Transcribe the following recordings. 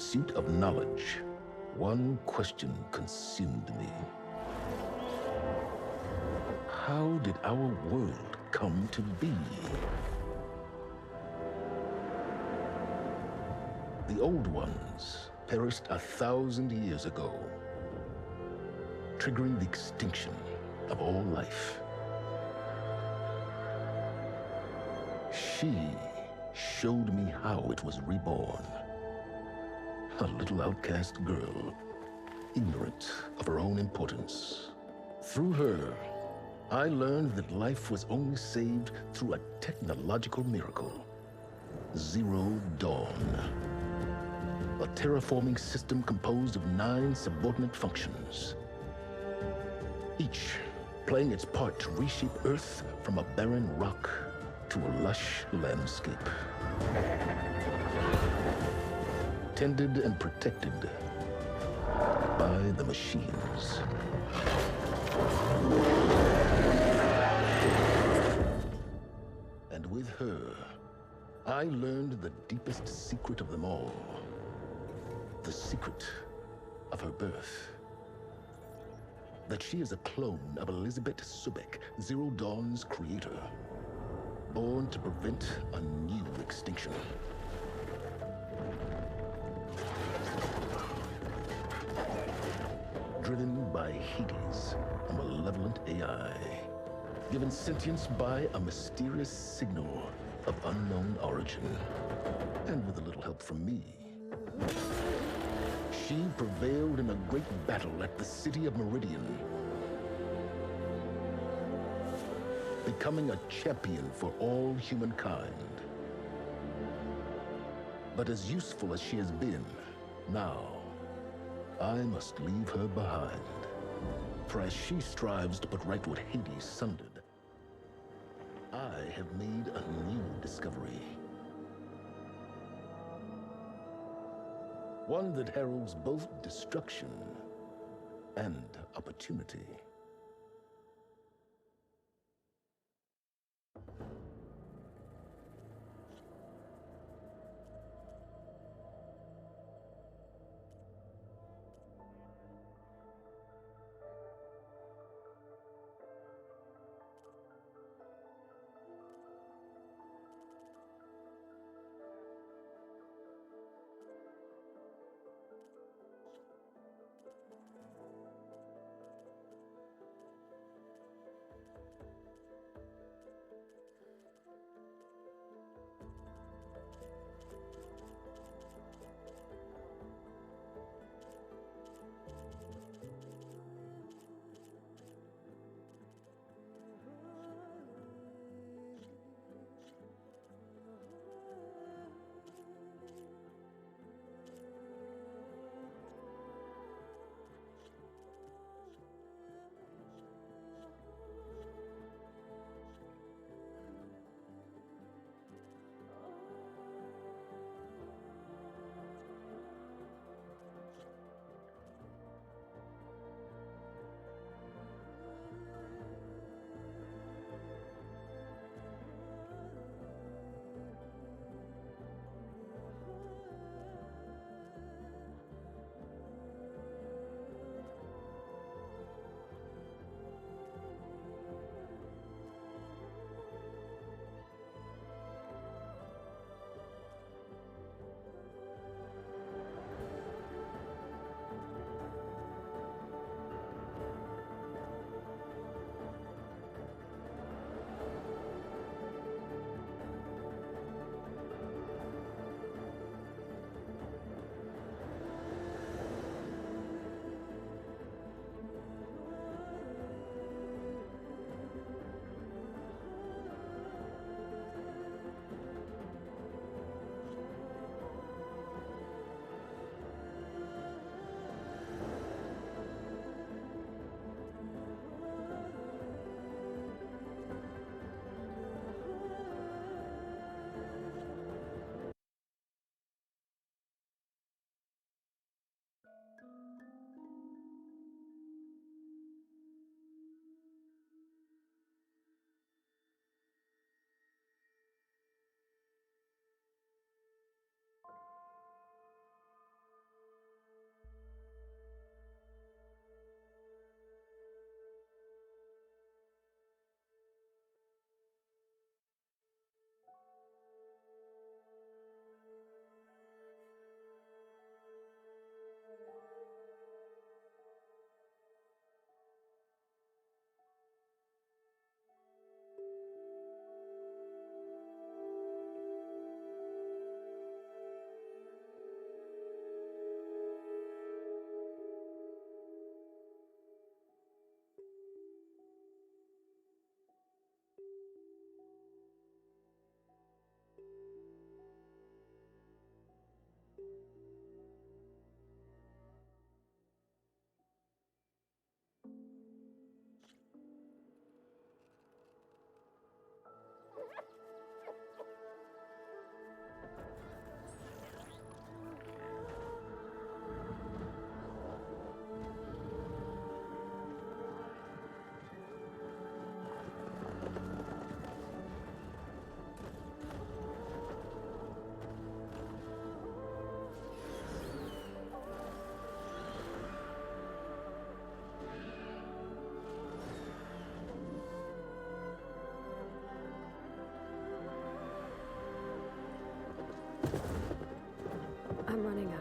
pursuit of knowledge, one question consumed me. How did our world come to be? The old ones perished 1,000 years ago, triggering the extinction of all life. She showed me how it was reborn. A little outcast girl, ignorant of her own importance. Through her, I learned that life was only saved through a technological miracle. Zero Dawn. A terraforming system composed of 9 subordinate functions, each playing its part to reshape Earth from a barren rock to a lush landscape. Tended and protected by the machines. And with her, I learned the deepest secret of them all. The secret of her birth. That she is a clone of Elizabeth Subek, Zero Dawn's creator. Born to prevent a new extinction. Driven by Hades, a malevolent AI. Given sentience by a mysterious signal of unknown origin. And with a little help from me, she prevailed in a great battle at the city of Meridian, becoming a champion for all humankind. But as useful as she has been, now I must leave her behind. For as she strives to put right what Hades sundered, I have made a new discovery. One that heralds both destruction and opportunity.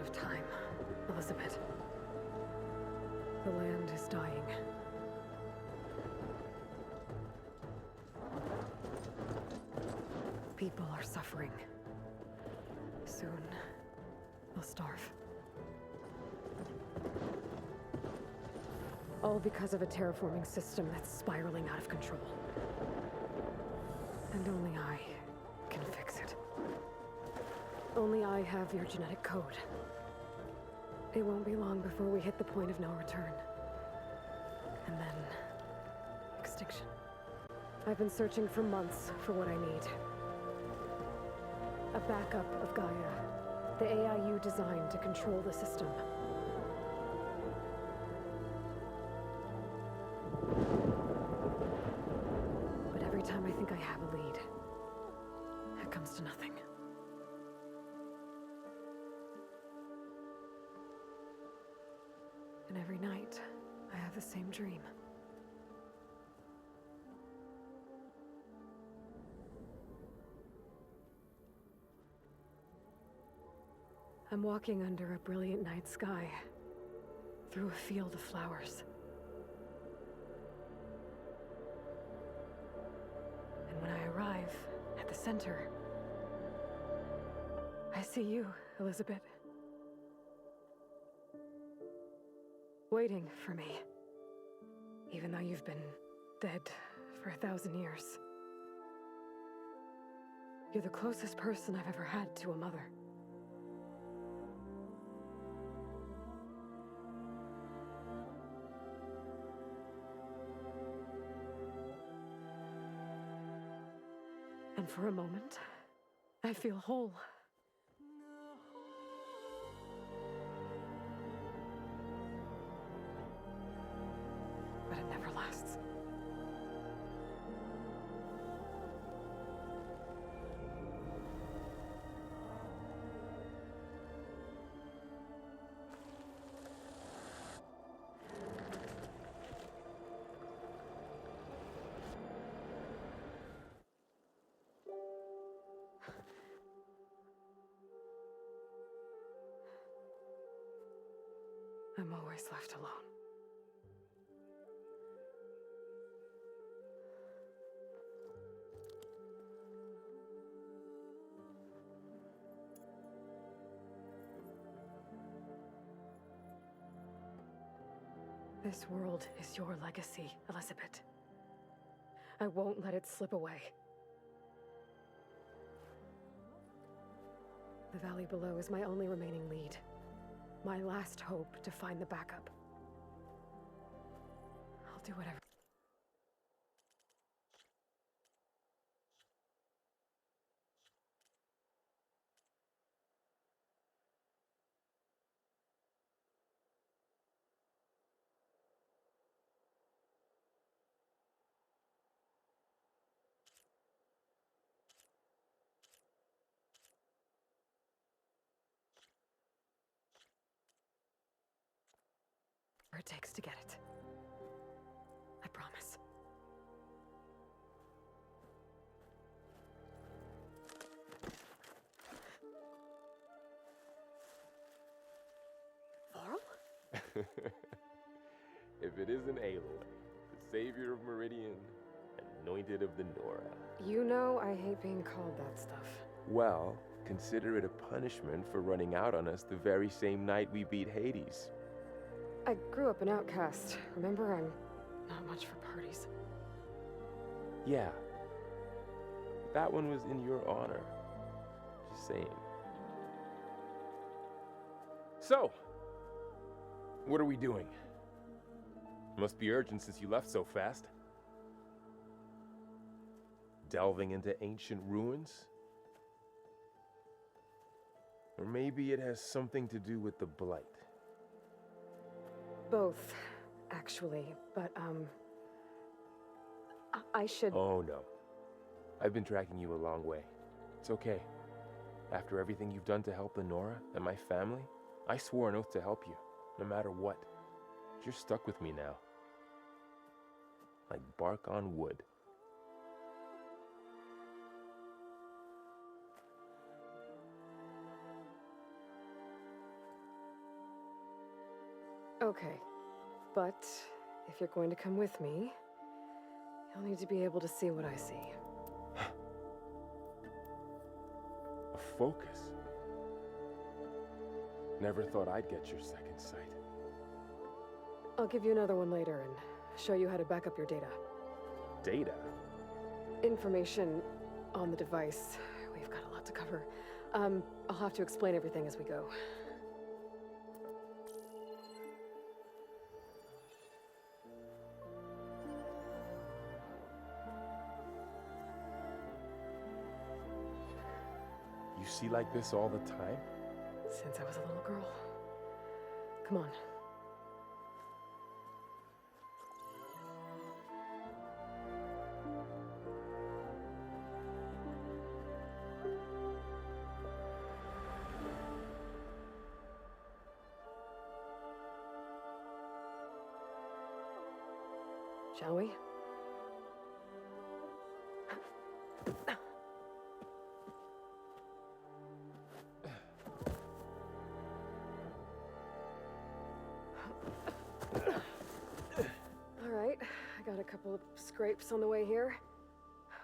of time, Elizabeth. The land is dying. People are suffering. Soon, they'll starve. All because of a terraforming system that's spiraling out of control. And only I can fix it. Only I have your genetic code. It won't be long before we hit the point of no return. And then... extinction. I've been searching for months for what I need. A backup of Gaia. The AI you designed to control the system. But every time I think I have a lead, it comes to nothing. And every night, I have the same dream. I'm walking under a brilliant night sky, through a field of flowers. And when I arrive at the center, I see you, Elizabeth. Waiting for me, even though you've been dead for 1,000 years. You're the closest person I've ever had to a mother. And for a moment, I feel whole. But it never lasts. I'm always left alone. This world is your legacy, Elizabeth. I won't let it slip away. The valley below is my only remaining lead. My last hope to find the backup. I'll do whatever. It takes to get it. I promise. Varl? If it isn't Aloy, the savior of Meridian, anointed of the Nora. You know I hate being called that stuff. Well, consider it a punishment for running out on us the very same night we beat Hades. I grew up an outcast. Remember, I'm not much for parties. Yeah. That one was in your honor. Just saying. So, what are we doing? Must be urgent since you left so fast. Delving into ancient ruins? Or maybe it has something to do with the Blight. Both, actually, but, I should... Oh, no. I've been tracking you a long way. It's okay. After everything you've done to help the Nora and my family, I swore an oath to help you, no matter what. You're stuck with me now. Like bark on wood. Okay, but if you're going to come with me, you'll need to be able to see what I see. A focus? Never thought I'd get your second sight. I'll give you another one later and show you how to back up your data. Data? Information on the device. We've got a lot to cover. I'll have to explain everything as we go. You see like this all the time? Since I was a little girl. Come on. Shall we? All right, I got a couple of scrapes on the way here.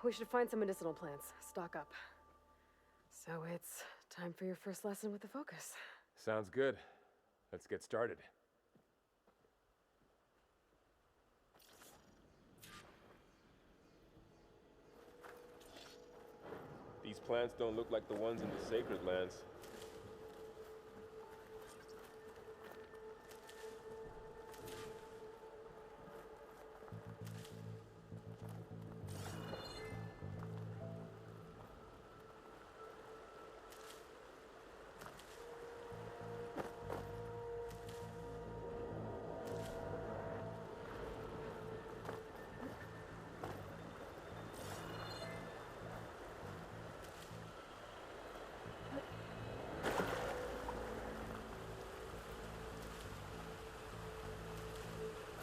We should find some medicinal plants, stock up. So it's time for your first lesson with the focus. Sounds good. Let's get started. These plants don't look like the ones in the sacred lands.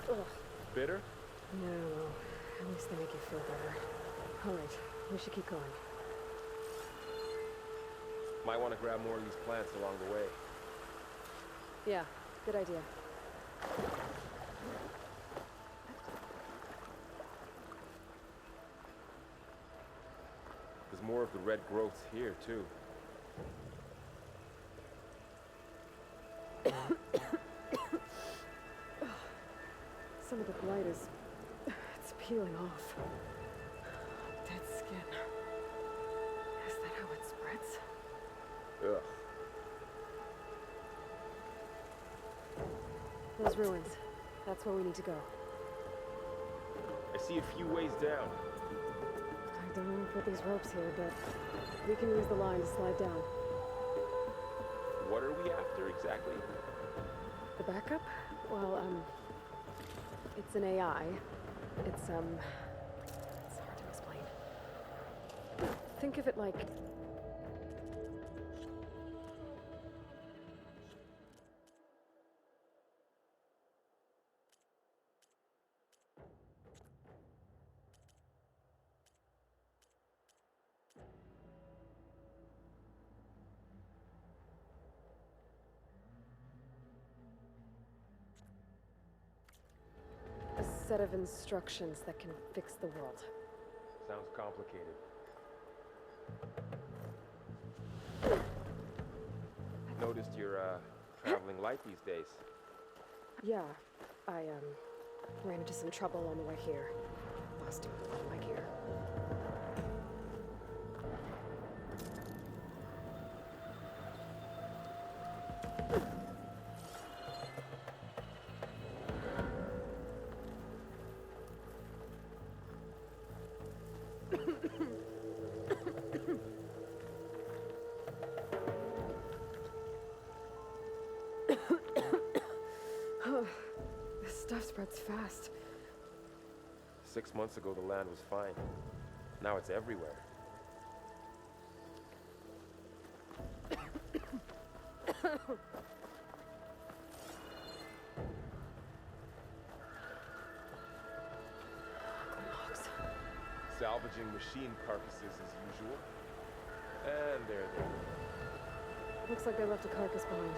Ugh. Bitter? No, at least they make you feel better. All right, we should keep going. Might want to grab more of these plants along the way. Yeah, good idea. There's more of the red growths here, too. Some of the blight is... it's peeling off. Dead skin. Is that how it spreads? Ugh. Those ruins. That's where we need to go. I see a few ways down. I don't know who put these ropes here, but we can use the line to slide down. What are we after exactly? The backup? Well, it's an AI. It's hard to explain. Think of it like... a set of instructions that can fix the world. Sounds complicated. Noticed you're, traveling light these days. Yeah, I, ran into some trouble on the way here. Lost a lot of my gear. This stuff spreads fast. 6 months ago, the land was fine. Now it's everywhere. Logs. Salvaging machine carcasses as usual. And there they go. Looks like they left a carcass behind.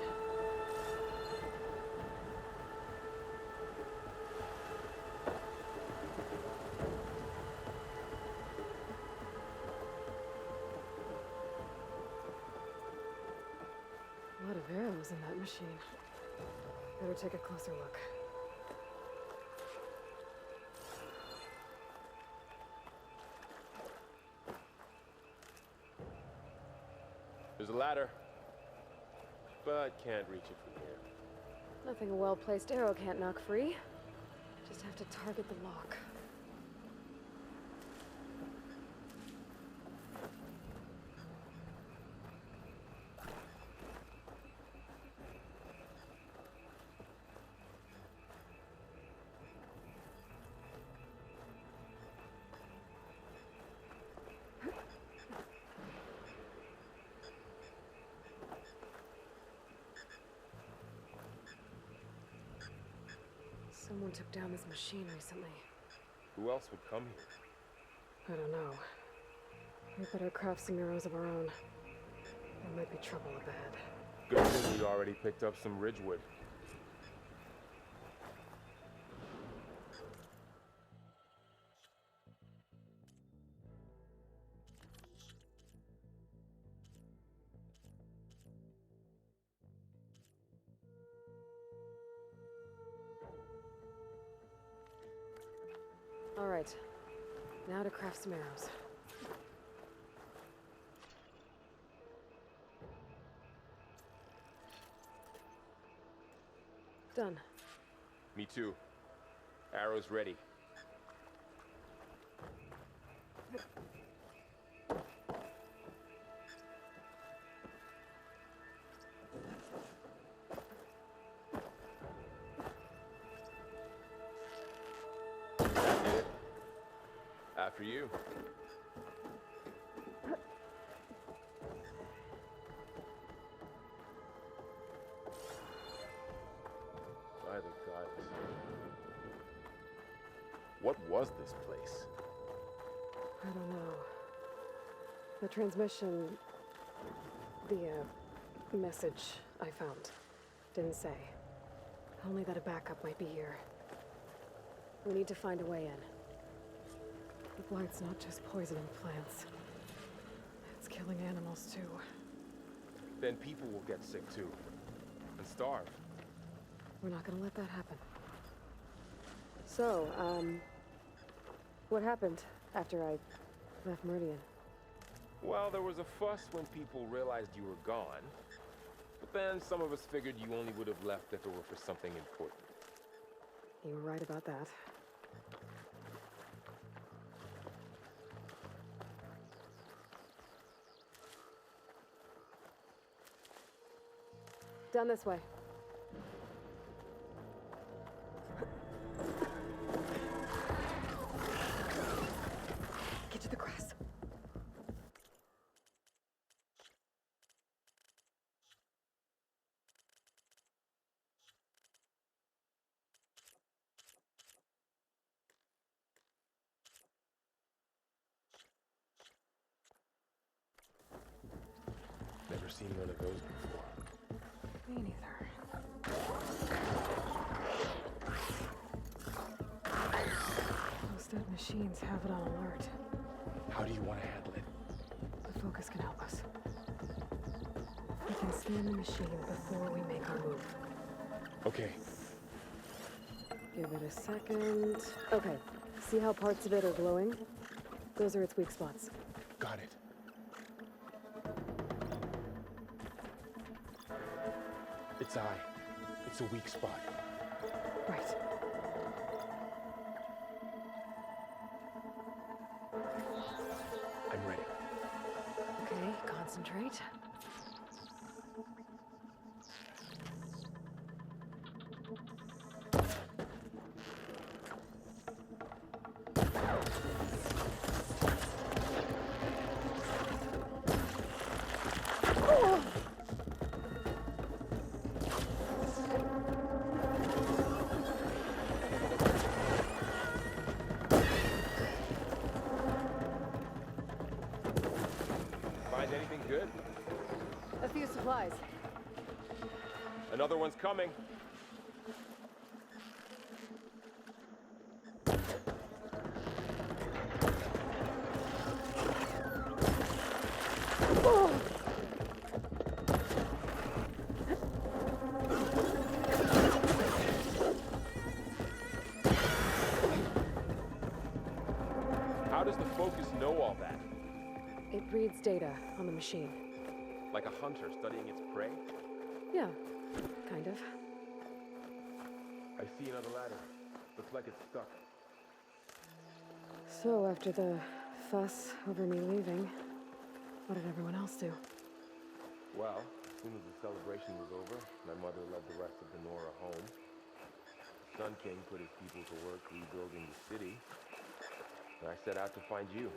machine. Better take a closer look. There's a ladder, but can't reach it from here. Nothing a well-placed arrow can't knock free. Just have to target the lock. Someone took down this machine recently. Who else would come here? I don't know. We better craft some arrows of our own. There might be trouble ahead. Good thing we already picked up some ridgewood. All right. Now to craft some arrows. Done. Me too. Arrows ready. After you. By the gods. What was this place? I don't know. The transmission... the, message I found didn't say. Only that a backup might be here. We need to find a way in. The blight's not just poisoning plants. It's killing animals, too. Then people will get sick too. And starve. We're not gonna let that happen. So, what happened after I left Meridian? Well, there was a fuss when people realized you were gone. But then some of us figured you only would have left if it were for something important. You were right about that. Down this way. Get to the grass. Never seen one of those before. Me neither. Those dead machines have it on alert. How do you want to handle it? The focus can help us. We can scan the machine before we make our move. Okay. Give it a second. Okay. See how parts of it are glowing? Those are its weak spots. Got it. Its eye. It's a weak spot. Right. I'm ready. Okay, concentrate. Find anything good? A few supplies. Another one's coming. focus know all that? It reads data on the machine. Like a hunter studying its prey? Yeah, kind of. I see another ladder. Looks like it's stuck. So after the fuss over me leaving, what did everyone else do? Well, as soon as the celebration was over, my mother led the rest of the Nora home. The Sun King put his people to work rebuilding the city. And I set out to find you.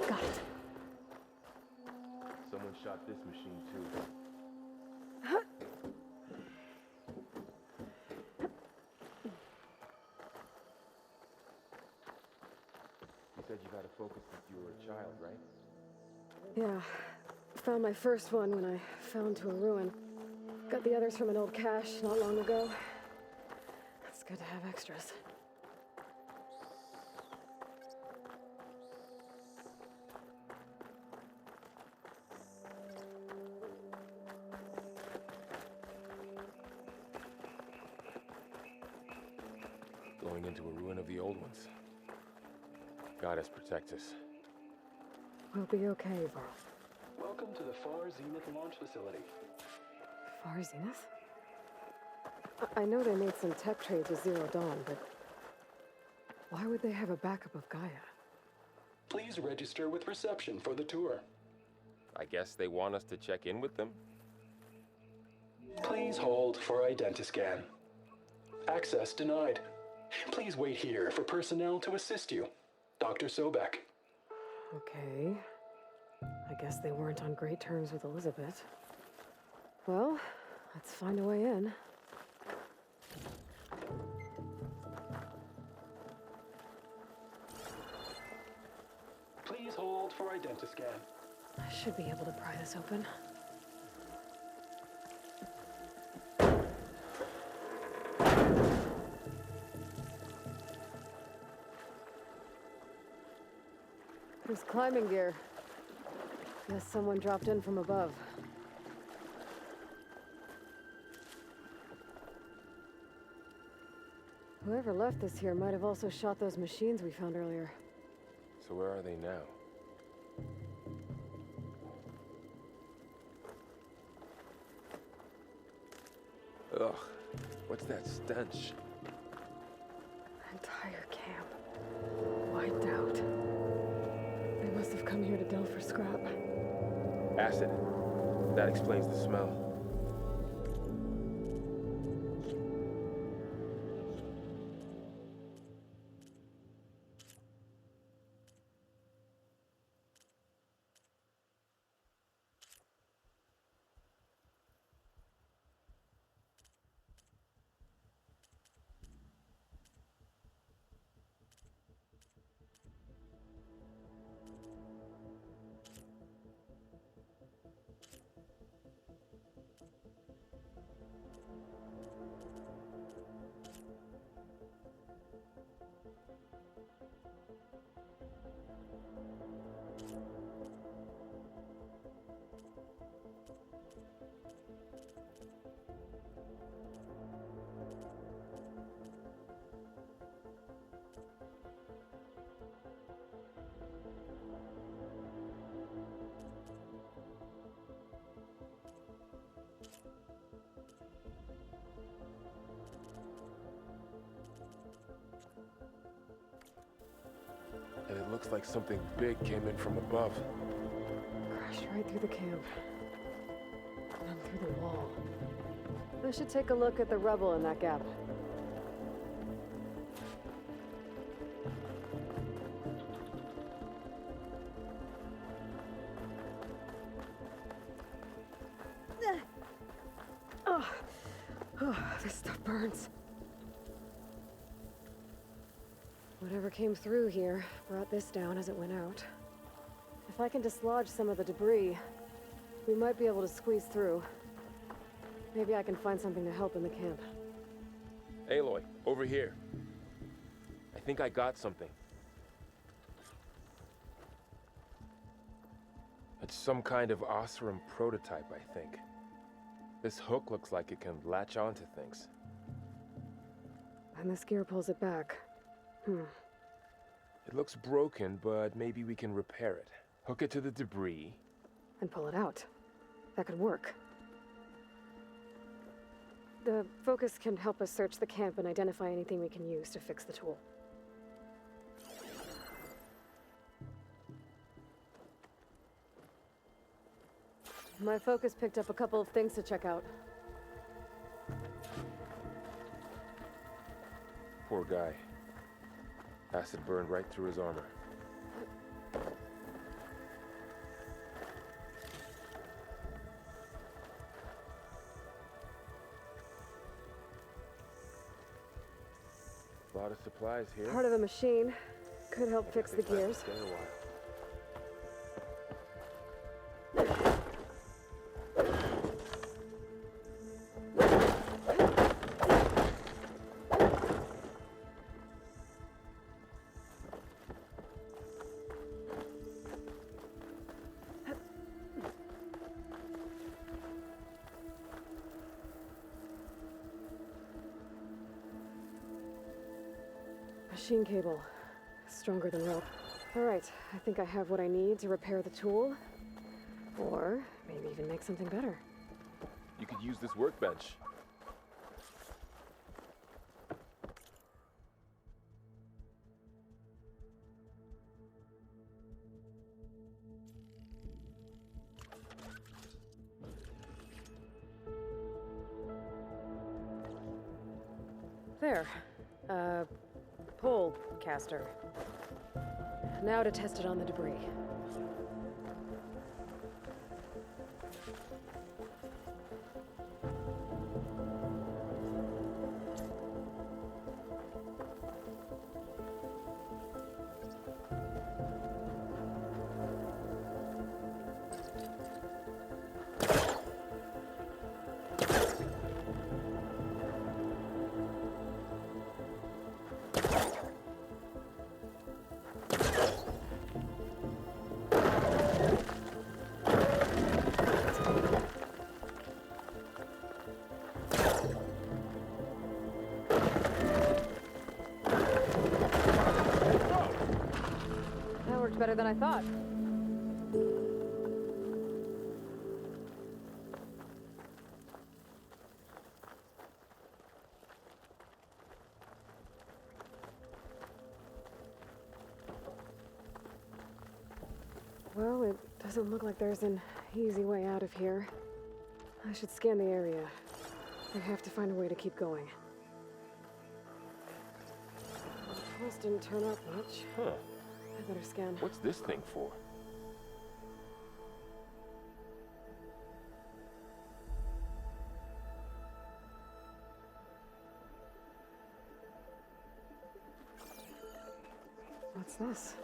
Got it. Someone shot this machine too. You said you got a focus since you were a child, right? Yeah. Found my first one when I fell into a ruin. Got the others from an old cache not long ago. It's good to have extras. Going into a ruin of the old ones. Goddess protect us. We'll be okay, bro. Welcome to the Far Zenith launch facility. Far Zenith? I know they made some tech trades with Zero Dawn, but why would they have a backup of Gaia? Please register with reception for the tour. I guess they want us to check in with them? Please hold for identiscan. Access denied. Please wait here for personnel to assist you. Dr. Sobek. Okay. I guess they weren't on great terms with Elizabeth. Well, let's find a way in. Please hold for identiscan. I should be able to pry this open. There's climbing gear. Guess someone dropped in from above. Whoever left this here might have also shot those machines we found earlier. So where are they now? Ugh, what's that stench? Entire camp. Wiped out. They must have come here to delve for scrap. Acid. That explains the smell. And it looks like something big came in from above. Crashed right through the camp. And then through the wall. I should take a look at the rubble in that gap. Oh, this stuff burns. Whatever came through here brought this down as it went out. If I can dislodge some of the debris, we might be able to squeeze through. Maybe I can find something to help in the camp. Aloy, over here. I think I got something. It's some kind of Osram prototype, I think. This hook looks like it can latch onto things. And this gear pulls it back. It looks broken, but maybe we can repair it. Hook it to the debris. And pull it out. That could work. The focus can help us search the camp and identify anything we can use to fix the tool. My focus picked up a couple of things to check out. Poor guy. Acid burned right through his armor. A lot of supplies here. Part of the machine. Could help fix the gears. Stay a while. Machine cable. Stronger than rope. Alright, I think I have what I need to repair the tool. Or maybe even make something better. You could use this workbench. There. Pole caster. Now to test it on the debris. Better than I thought. Well, it doesn't look like there's an easy way out of here. I should scan the area. I have to find a way to keep going. The pulse didn't turn up much. Huh. I better scan. What's this thing for? What's this?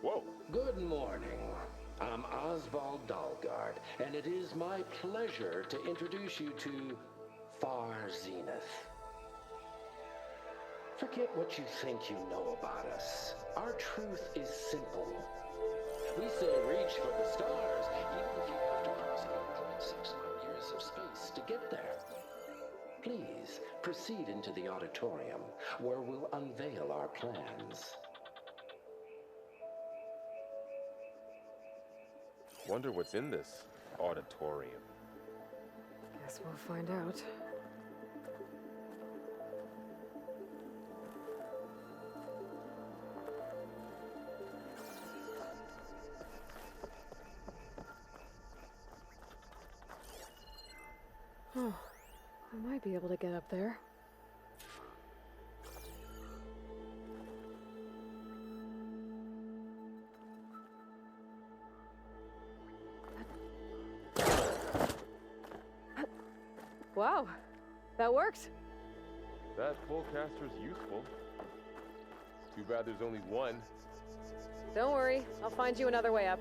Whoa. Good morning. I'm Oswald Dalgard, and it is my pleasure to introduce you to Far Zenith. Forget what you think you know about us. Our truth is simple. We say reach for the stars, even if you have to cross 8.6 light years of space to get there. Please, proceed into the auditorium, where we'll unveil our plans. Wonder what's in this auditorium. Guess we'll find out. Oh, I might be able to get up there. Wow, that worked. That pole caster's useful. Too bad there's only one. Don't worry, I'll find you another way up.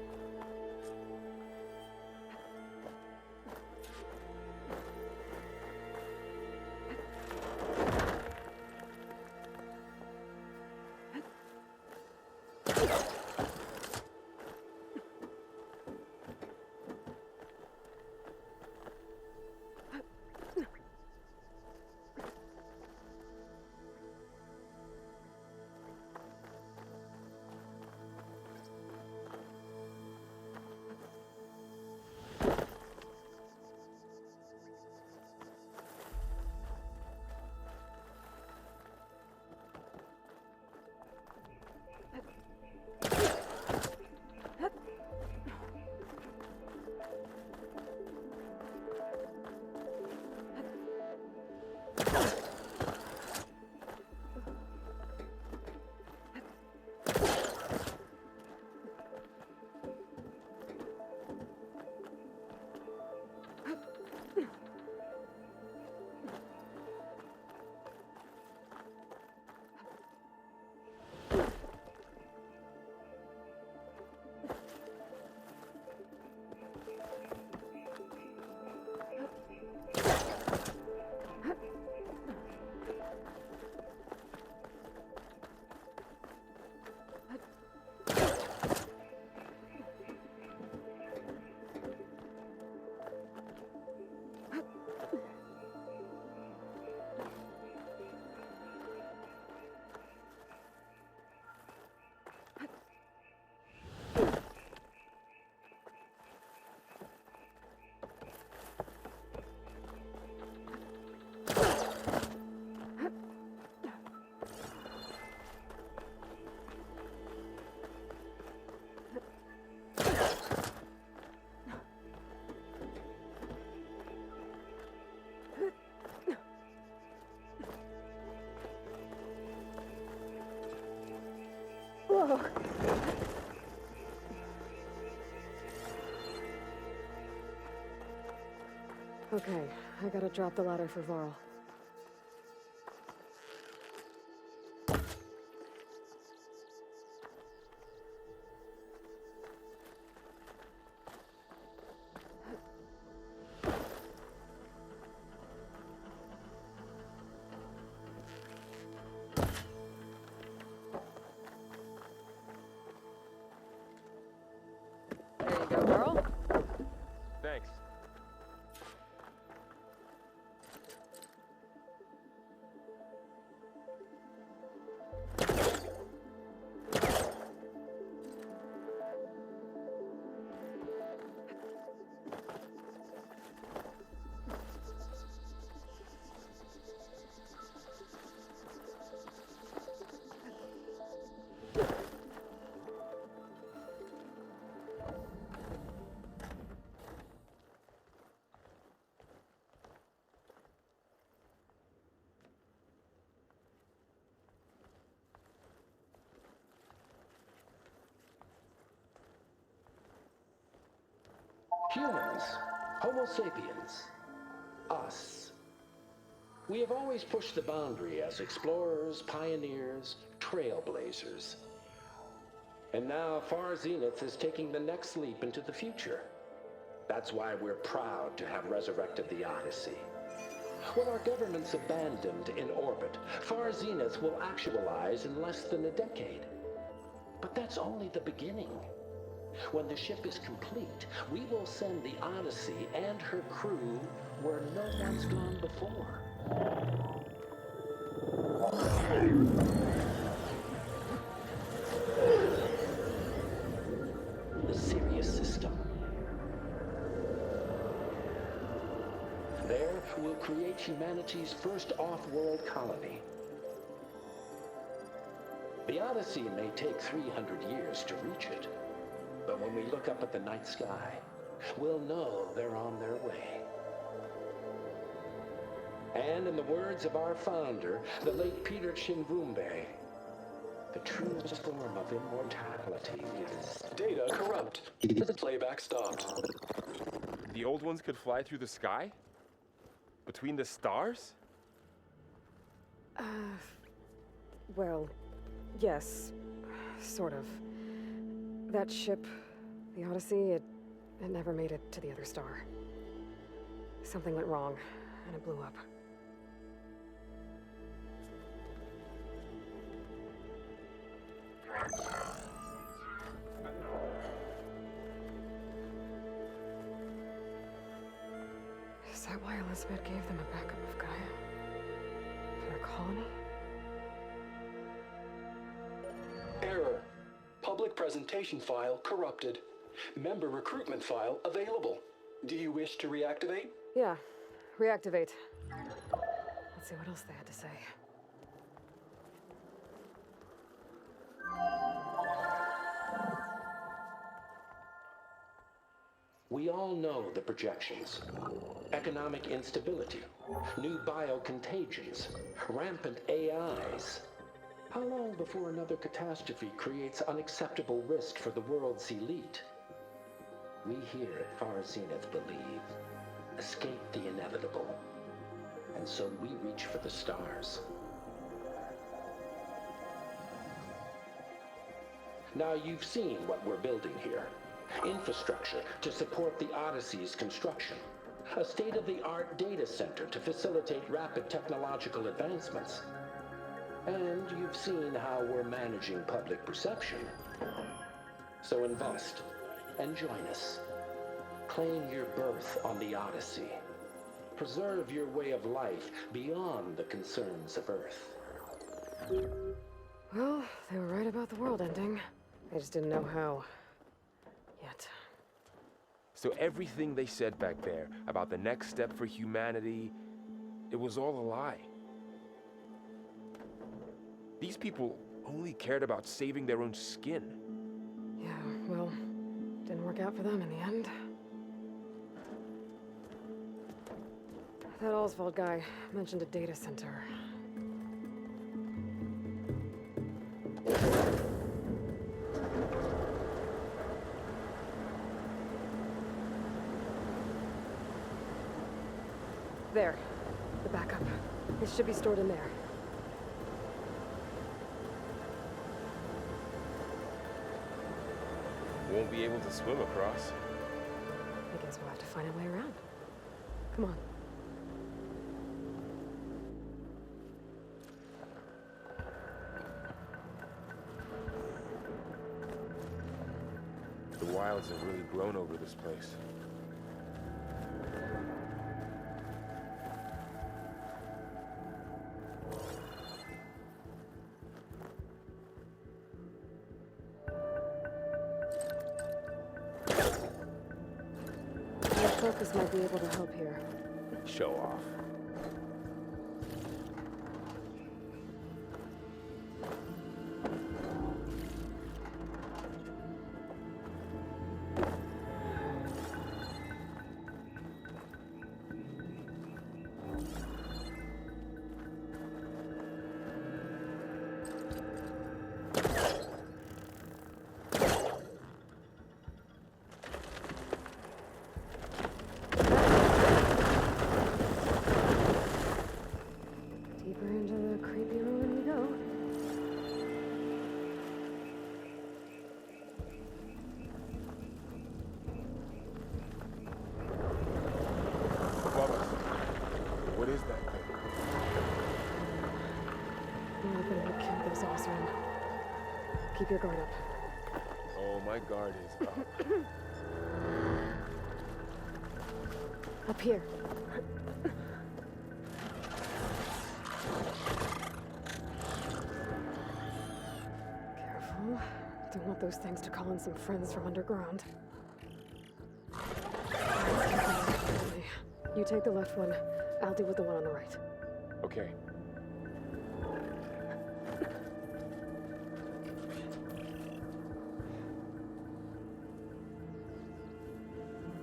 Okay, I gotta drop the ladder for Varl. There you go, Varl. Thanks. Humans, Homo sapiens, us. We have always pushed the boundary as explorers, pioneers, trailblazers. And now Far Zenith is taking the next leap into the future. That's why we're proud to have resurrected the Odyssey. What our governments abandoned in orbit, Far Zenith will actualize in less than a decade. But that's only the beginning. When the ship is complete, we will send the Odyssey and her crew where no one's gone before. The Sirius system. There, we'll create humanity's first off-world colony. The Odyssey may take 300 years to reach it. But when we look up at the night sky, we'll know they're on their way. And in the words of our founder, the late Peter Chinvumbe, the truest form of immortality is... Data corrupt. Playback stopped. The old ones could fly through the sky? Between the stars? Well, yes, sort of. That ship, the Odyssey, it never made it to the other star. Something went wrong, and it blew up. Is that why Elizabeth gave them a backup of Gaia? For their colony? Error. Public presentation file corrupted. Member recruitment file available. Do you wish to reactivate? Yeah, reactivate. Let's see what else they had to say. We all know the projections. Economic instability, new biocontagions, rampant AIs. How long before another catastrophe creates unacceptable risk for the world's elite? We here at Far Zenith believe, escape the inevitable. And so we reach for the stars. Now you've seen what we're building here. Infrastructure to support the Odyssey's construction. A state-of-the-art data center to facilitate rapid technological advancements. And you've seen how we're managing public perception. So invest and join us. Claim your berth on the Odyssey. Preserve your way of life beyond the concerns of Earth. Well, they were right about the world ending. They just didn't know how. Yet. So everything they said back there about the next step for humanity, it was all a lie. These people only cared about saving their own skin. Yeah, well, didn't work out for them in the end. That Oswald guy mentioned a data center. There. The backup. It should be stored in there. Won't be able to swim across. I guess we'll have to find a way around. Come on. The wilds have really grown over this place. Your focus might be able to help here. Show off. Deeper into the creepy ruin we go. Above us. What is that thing? We're opening the camp exhaust room. Keep your guard up. Oh, my guard is up. Up here. Careful. Don't want those things to call in some friends from underground. You take the left one. I'll deal with the one on the right. Okay.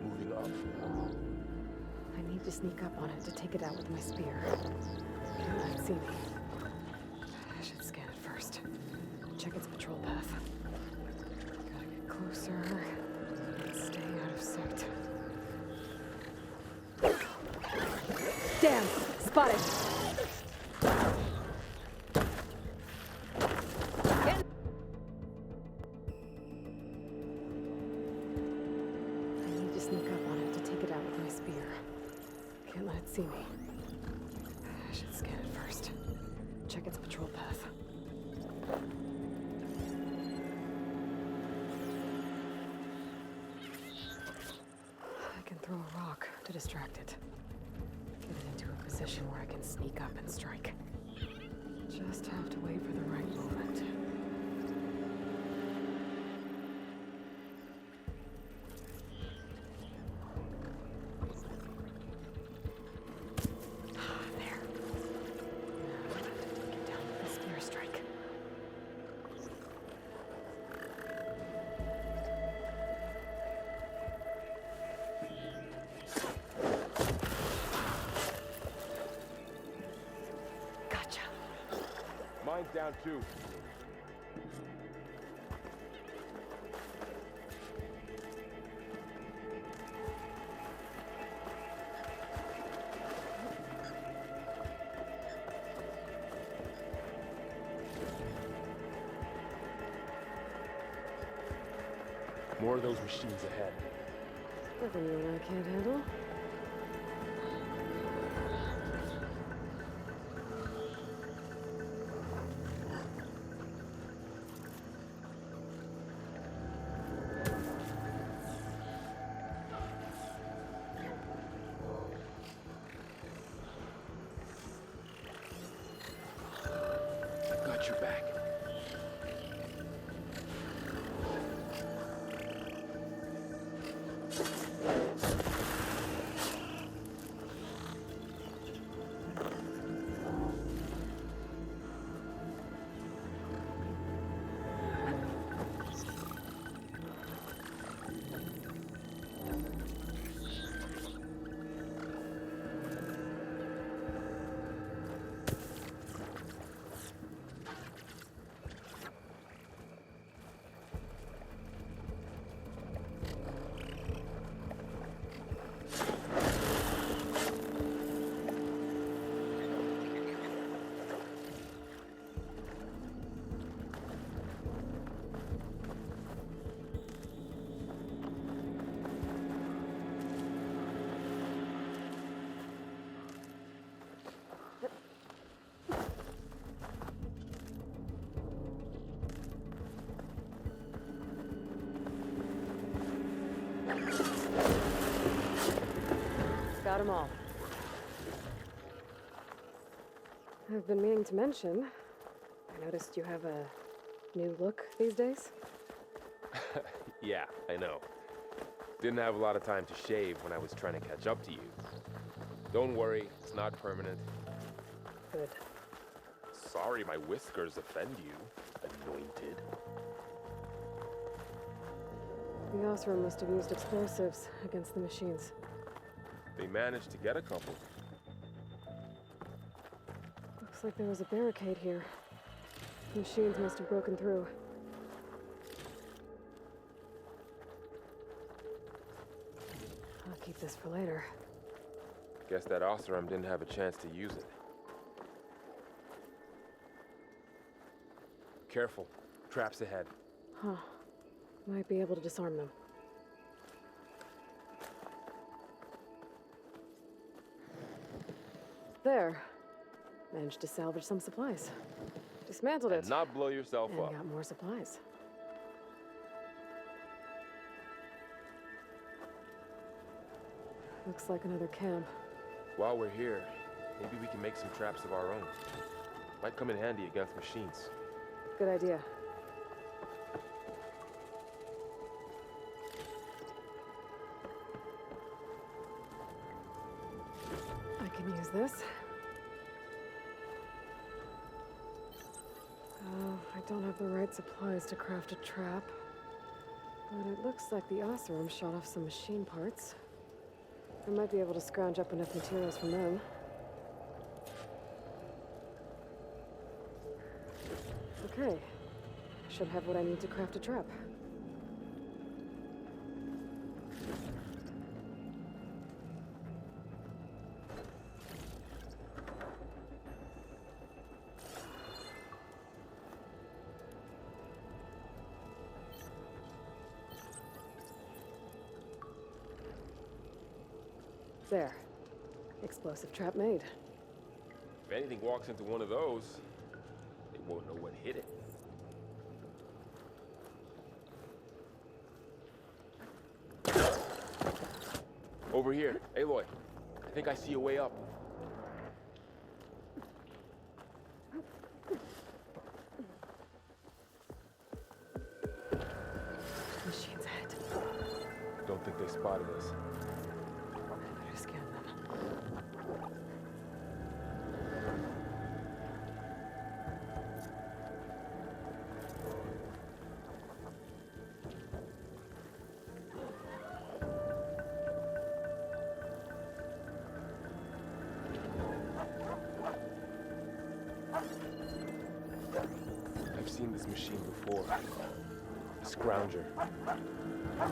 Moving up. I need to sneak up on it to take it out with my spear. Can't let it see me. I should scan it first. Check its patrol path. Gotta get closer and stay out of sight. Damn! Spotted! I need to sneak up on it to take it out with my spear. Can't let it see me. I should scan it first. Check its patrol path. I can throw a rock to distract it. Get it into a position where I can sneak up and strike. Just have to wait for the right moment. There. Now I have to take it down with a spear strike. Gotcha. Mine's down too. More of those machines ahead. Nothing I can't handle. I've got your back. Got them all. I've been meaning to mention, I noticed you have a new look these days. Yeah, I know. Didn't have a lot of time to shave when I was trying to catch up to you. Don't worry, it's not permanent. Good. Sorry my whiskers offend you, anointed. The Osram must have used explosives against the machines. They managed to get a couple. Looks like there was a barricade here. The machines must have broken through. I'll keep this for later. Guess that Osram didn't have a chance to use it. Careful. Traps ahead. Huh. Might be able to disarm them. There. Managed to salvage some supplies. Dismantled it. And not blow yourself And up. got more supplies. Looks like another camp. While we're here, maybe we can make some traps of our own. Might come in handy against machines. Good idea. I can use this. Oh, I don't have the right supplies to craft a trap. But it looks like the Osram shot off some machine parts. I might be able to scrounge up enough materials from them. Okay. Should have what I need to craft a trap. There. Explosive trap made. If anything walks into one of those, they won't know what hit it. Over here. Aloy, I think I see a way up. Machines ahead. Don't think they spotted us. Better scan them. I've seen this machine before. A scrounger.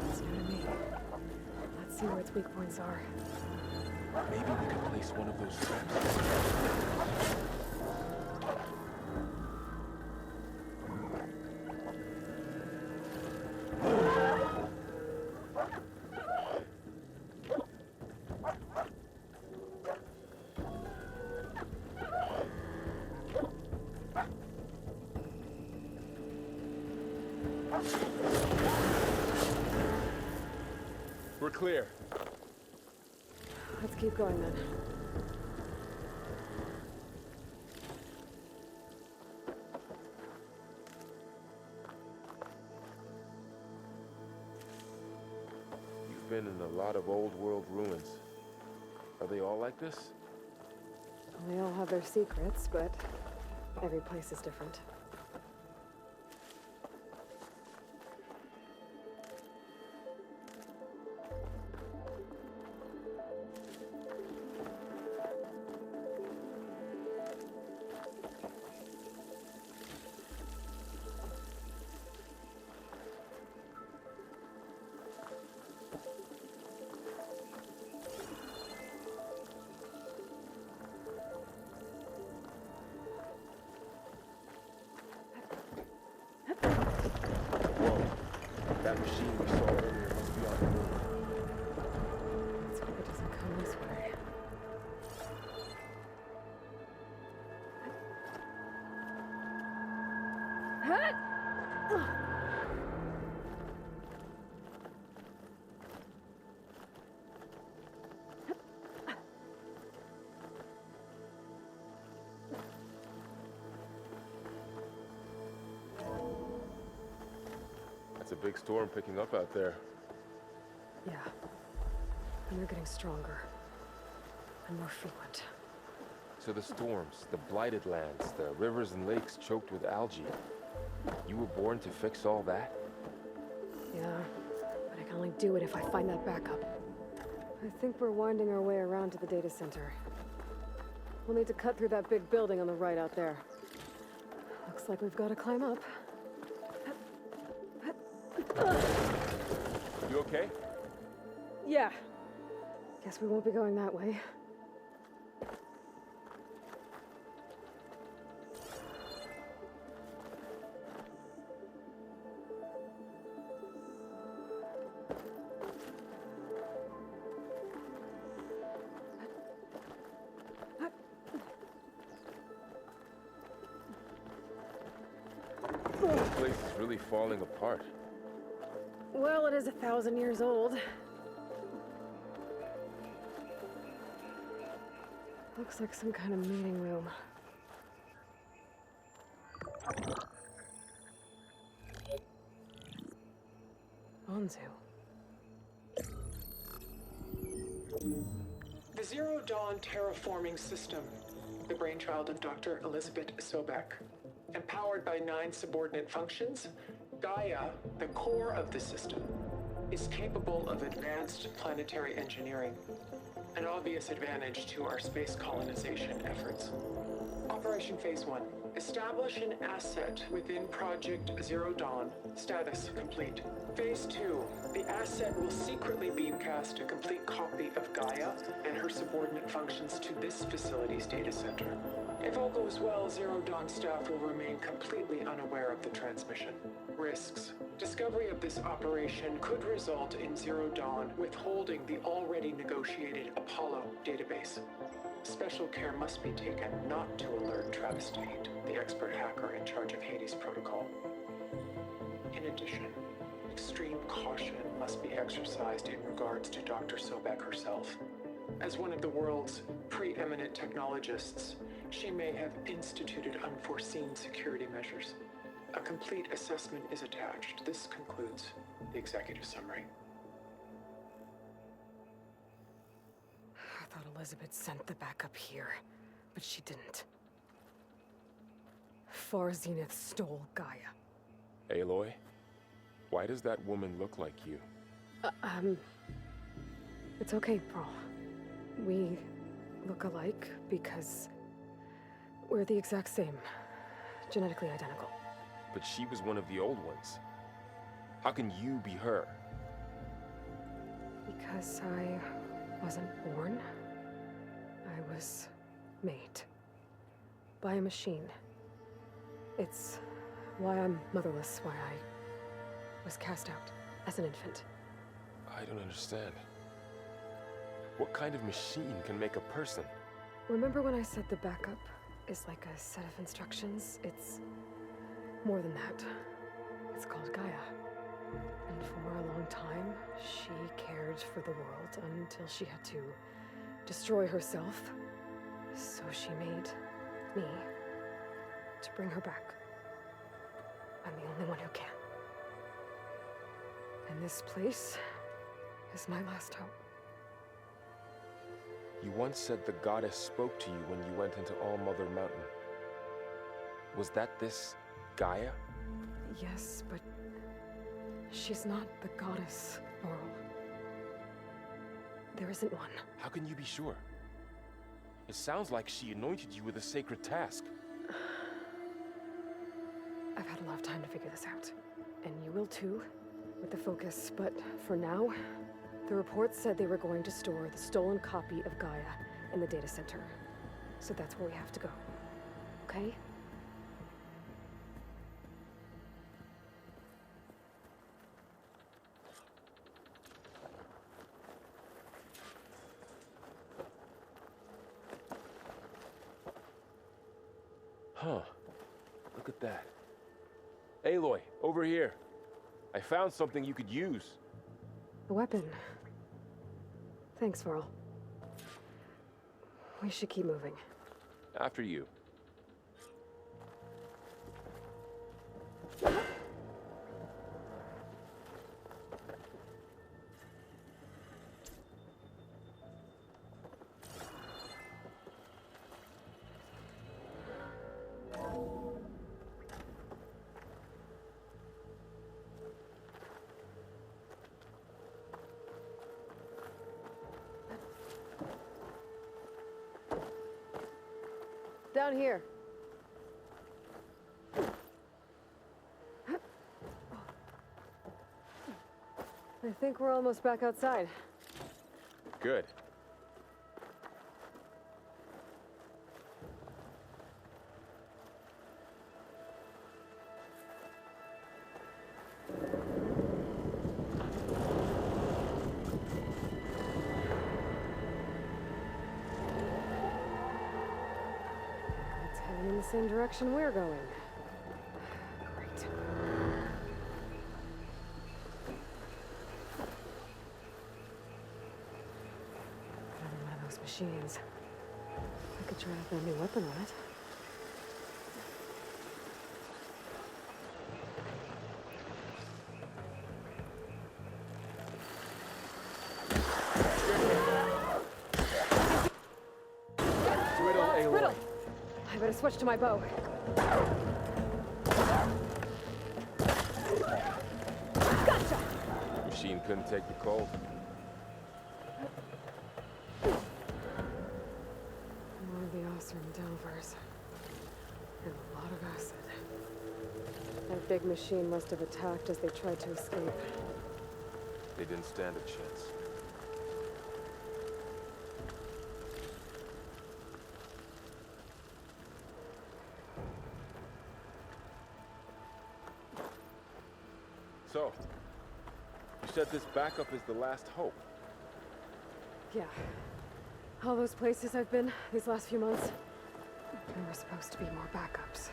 It's new to me. Let's see where its weak points are. Maybe we could place one of those traps. We're clear. Let's keep going then. You've been in a lot of old world ruins. Are they all like this? They all have their secrets, but every place is different. a big storm picking up out there. Yeah. And they're getting stronger. And more frequent. So the storms, the blighted lands, the rivers and lakes choked with algae. You were born to fix all that? Yeah, but I can only do it if I find that backup. I think we're winding our way around to the data center. We'll need to cut through that big building on the right out there. Looks like we've got to climb up. You okay? Yeah. Guess we won't be going that way. This place is really falling apart. Well, it is 1,000 years old. Looks like some kind of meeting room. Onzu. The Zero Dawn terraforming system, the brainchild of Dr. Elizabeth Sobek. Empowered by 9 subordinate functions, Gaia, the core of the system, is capable of advanced planetary engineering, an obvious advantage to our space colonization efforts. Operation Phase 1. Establish an asset within Project Zero Dawn. Status complete. Phase 2. The asset will secretly beamcast a complete copy of Gaia and her subordinate functions to this facility's data center. If all goes well, Zero Dawn staff will remain completely unaware of the transmission. Risks. Discovery of this operation could result in Zero Dawn withholding the already negotiated Apollo database. Special care must be taken not to alert Travis Tate, the expert hacker in charge of Hades Protocol. In addition, extreme caution must be exercised in regards to Dr. Sobek herself. As one of the world's preeminent technologists, she may have instituted unforeseen security measures. A complete assessment is attached. This concludes the executive summary. I thought Elizabeth sent the backup here, but she didn't. Far Zenith stole Gaia. Aloy? Why does that woman look like you? It's okay, Pearl. We look alike because we're the exact same. Genetically identical. But she was one of the old ones. How can you be her? Because I wasn't born. I was made. By a machine. It's why I'm motherless, why I was cast out as an infant. I don't understand. What kind of machine can make a person? Remember when I said the backup is like a set of instructions? It's more than that. It's called Gaia. And for a long time, she cared for the world until she had to destroy herself. So she made me to bring her back. I'm the only one who can. And this place is my last hope. You once said the goddess spoke to you when you went into All-Mother Mountain. Was that this Gaia? Yes, but she's not the goddess, Laurel. There isn't one. How can you be sure? It sounds like she anointed you with a sacred task. I've had a lot of time to figure this out. And you will too, with the focus. But for now, the reports said they were going to store the stolen copy of Gaia in the data center. So that's where we have to go. Okay? Huh. Look at that. Aloy, over here. I found something you could use. A weapon. Thanks, Varl. We should keep moving. After you. Down here. I think we're almost back outside. Good. It's heading in the same direction we're going. Great. Another one of those machines. I could try out that new weapon on it. Riddle, Aloy. Riddle! I better switch to my bow. Gotcha! Machine couldn't take the cold. More of the awesome Delvers. And a lot of acid. That big machine must have attacked as they tried to escape. They didn't stand a chance. So, you said this backup is the last hope. Yeah. All those places I've been these last few months, there were supposed to be more backups.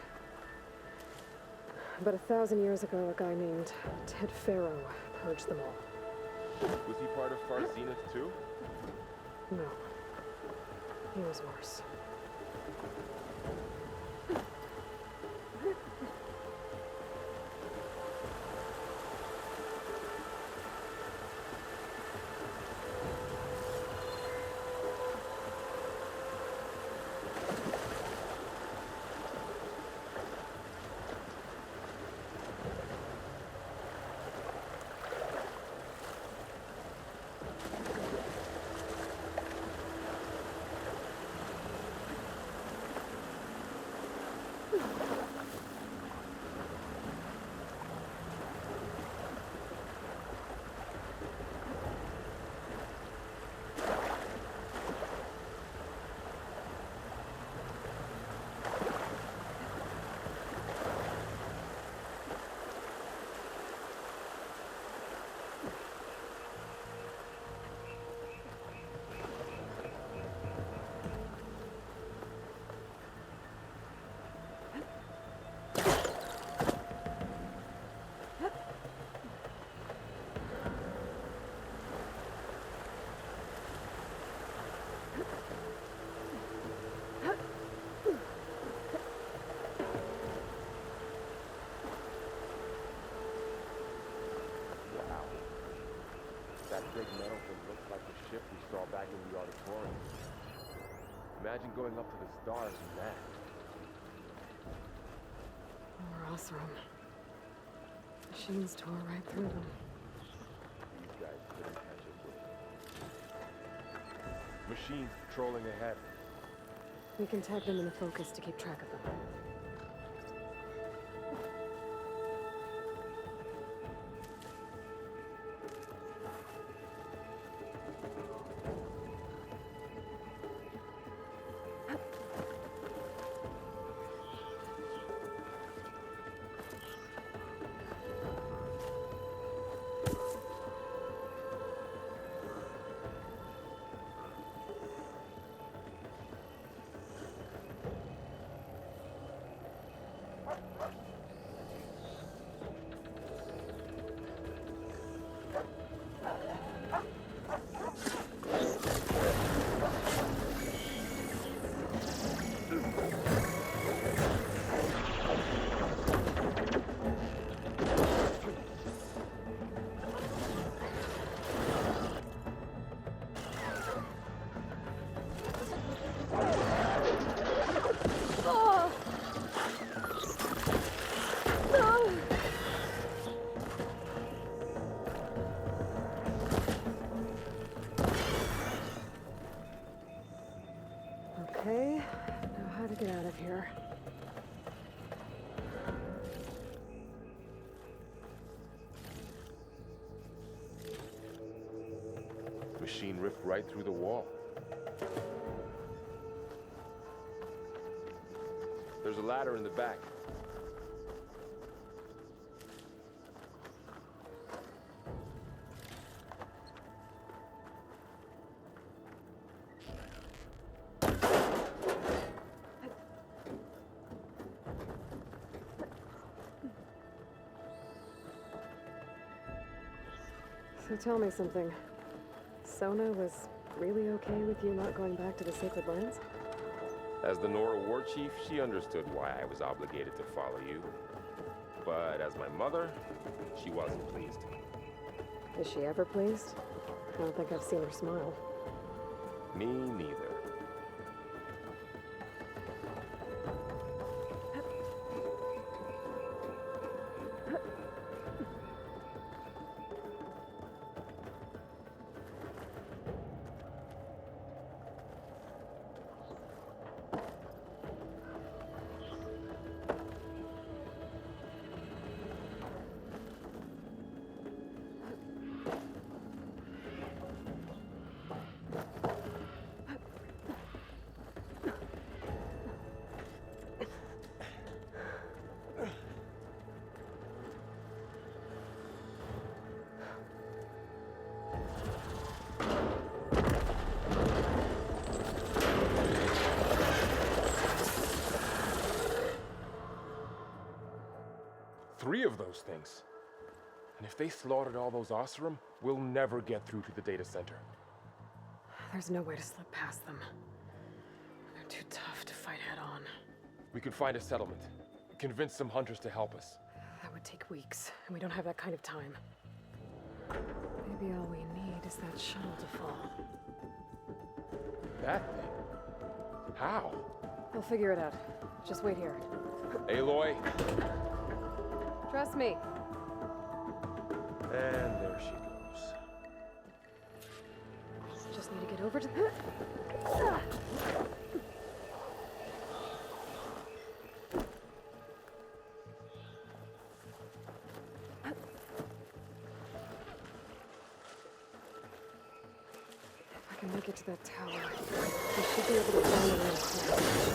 But 1,000 years ago, a guy named Ted Faro purged them all. Was he part of Far Zenith too? No. He was worse. That big metal thing looked like the ship we saw back in the auditorium. Imagine going up to the stars in that. More awesome. Machines tore right through them. These guys couldn't catch up with them. Machines patrolling ahead. We can tag them in the focus to keep track of them. get out of here. Machine ripped right through the wall. There's a ladder in the back. So tell me something. Sona was really okay with you not going back to the Sacred Lands? As the Nora war chief, she understood why I was obligated to follow you. But as my mother, she wasn't pleased. Is she ever pleased? I don't think I've seen her smile. Me neither. Three of those things. And if they slaughtered all those Oseram, we'll never get through to the data center. There's no way to slip past them. They're too tough to fight head on. We could find a settlement. Convince some hunters to help us. That would take weeks, and we don't have that kind of time. Maybe all we need is that shuttle to fall. That thing? How? I'll figure it out. Just wait here. Aloy. Trust me. And there she goes. Just need to get over to the... If I can make it to that tower, I should be able to find the reinforcements.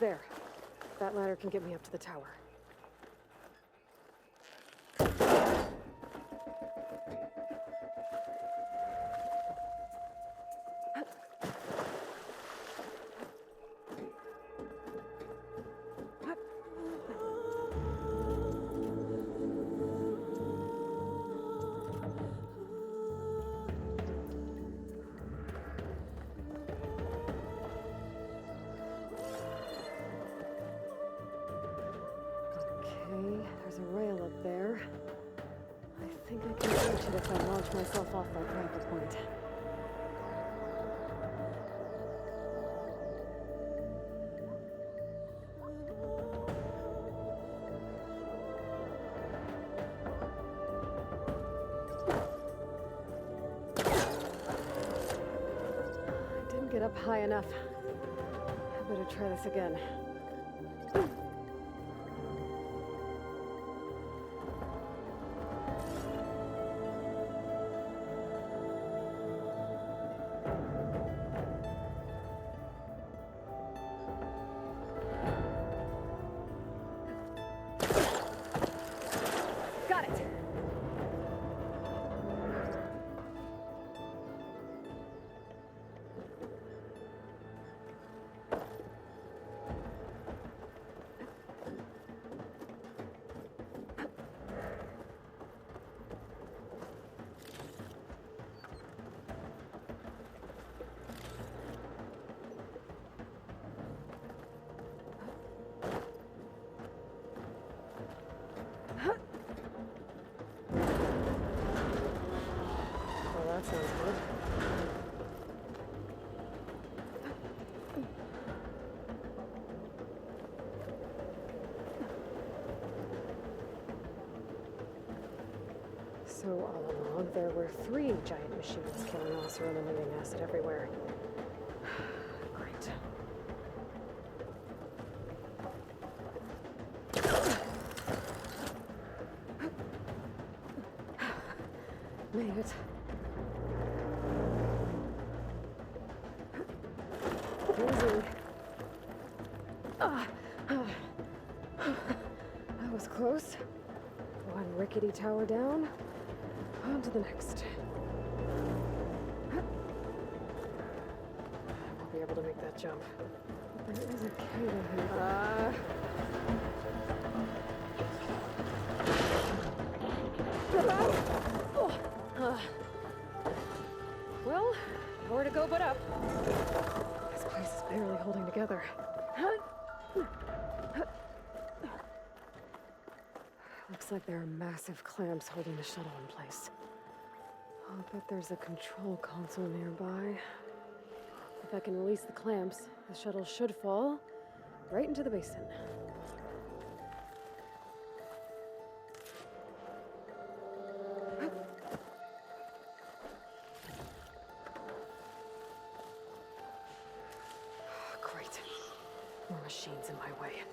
There. That ladder can get me up to the tower. There's a rail up there. I think I can reach it if I launch myself off that grapple point. I didn't get up high enough. I better try this again. That sounds good. So all along, there were 3 giant machines killing Osir and emitting acid everywhere. Great. Made it. That was close. One rickety tower down. On to the next. I won't be able to make that jump. There is a cable here. Well, nowhere to go but up. This place is barely holding together. Looks like there are massive clamps holding the shuttle in place. I'll bet there's a control console nearby. If I can release the clamps, the shuttle should fall right into the basin. Great. More machines in my way.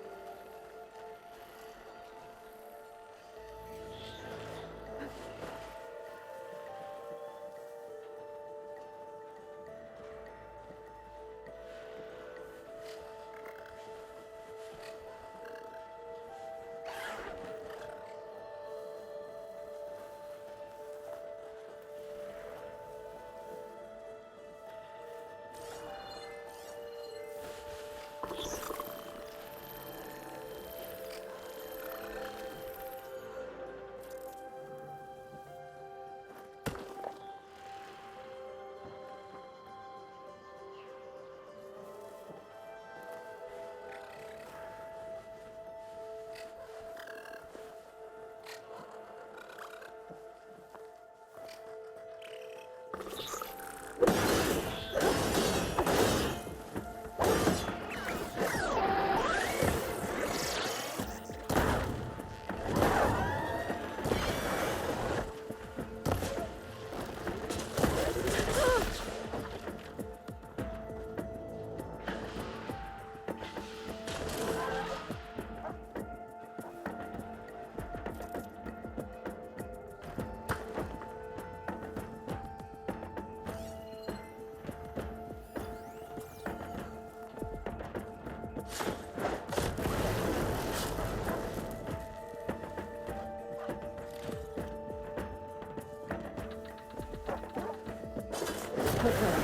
Okay.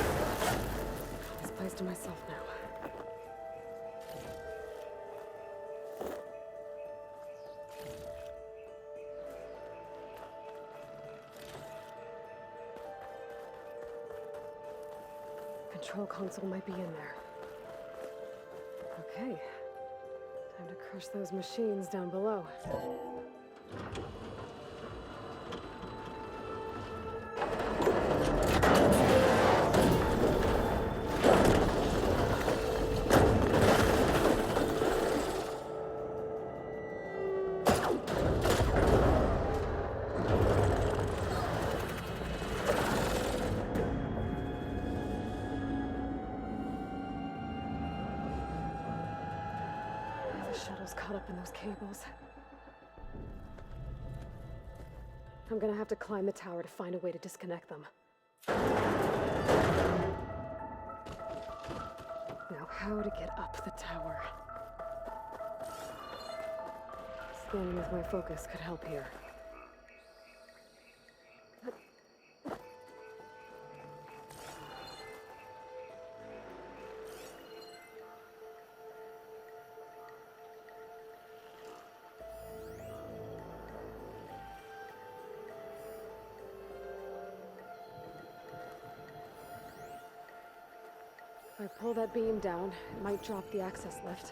This place to myself now. Control console might be in there. Okay. Time to crush those machines down below. The shuttle's caught up in those cables. I'm gonna have to climb the tower to find a way to disconnect them. Now, how to get up the tower? Scanning with my focus could help here. If I pull that beam down, it might drop the access lift.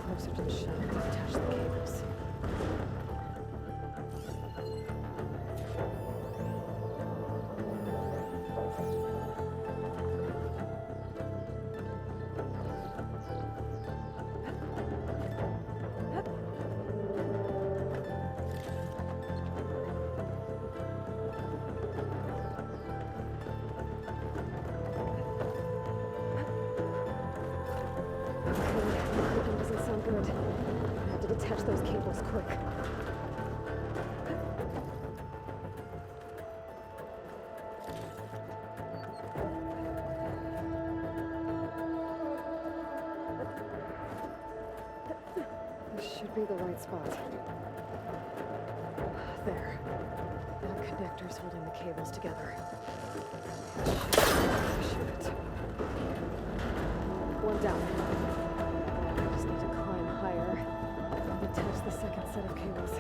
Closer to the shell to detach the cables. Clicking doesn't sound good. I have to detach those cables quick. This should be the right spot. There. Now connectors holding the cables together. Shoot it. One down. I just need to climb higher and attach the second set of cables.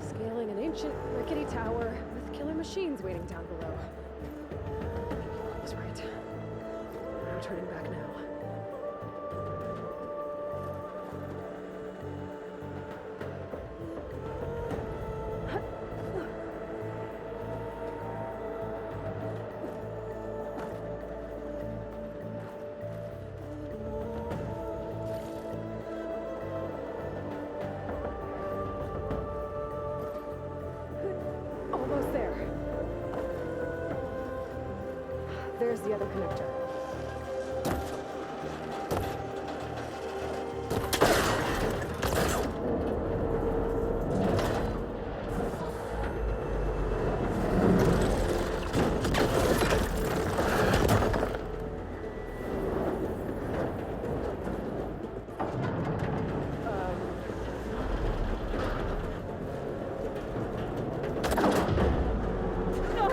Scaling an ancient, rickety tower with killer machines waiting down below. I was right. No turning back now. Almost there. There's the other connector. No!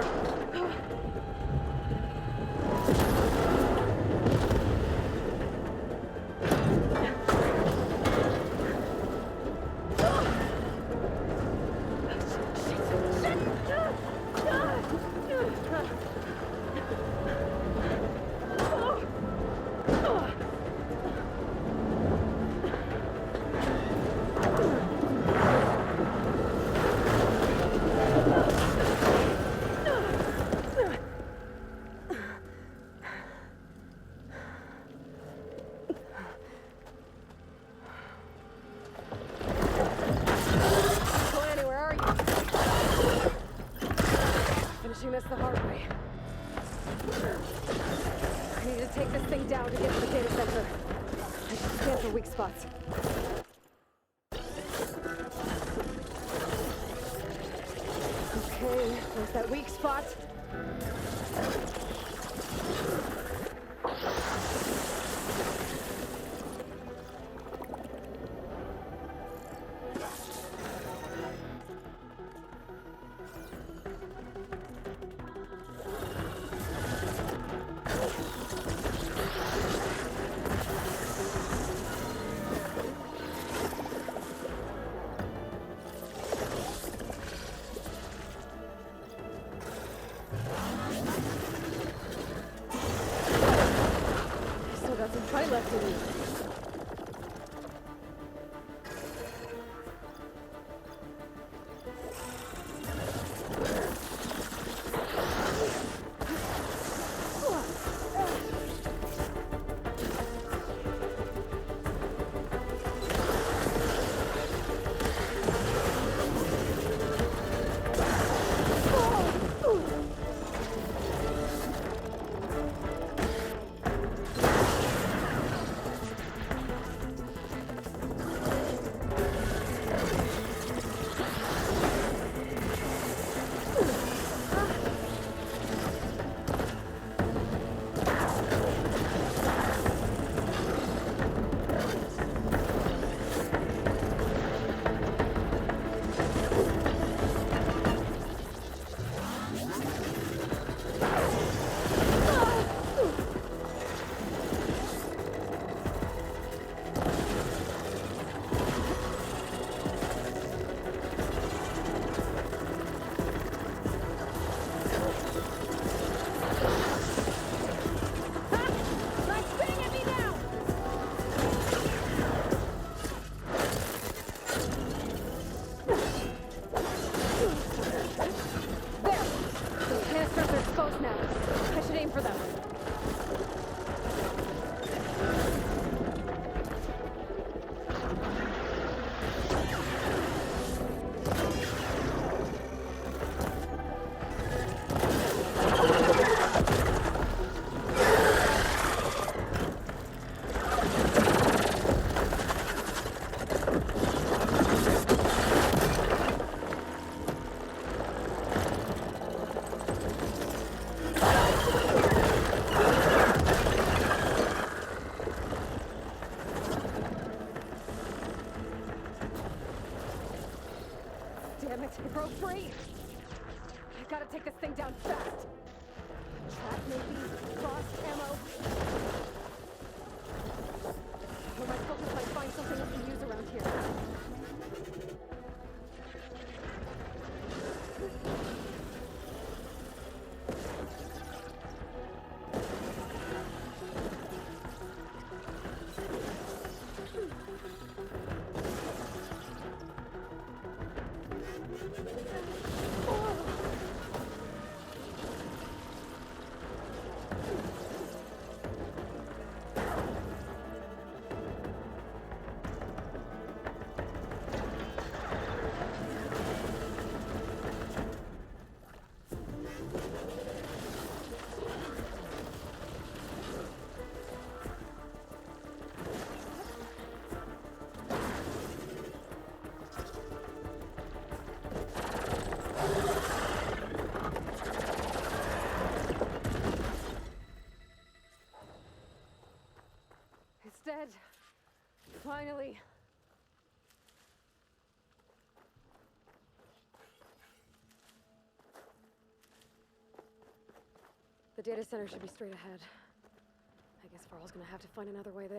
take this thing down to get to the data center. I should scan for weak spots. Okay, there's that weak spot. Fight left in you. Damn it, it broke free! I gotta take this thing down fast! Trap maybe? Frost ammo? Or my focus might find something we can use around here. Dead. Finally. The data center should be straight ahead. I guess Farl's gonna have to find another way there.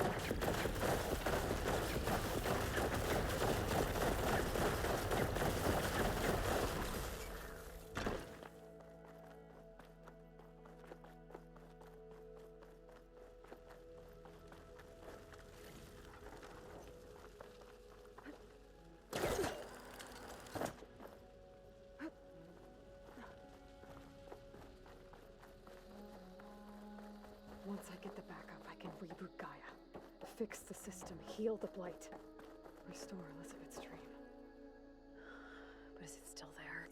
Once I get the backup, I can reboot Gaia, fix the system, heal the blight, restore Elizabeth's dream. But is it still there?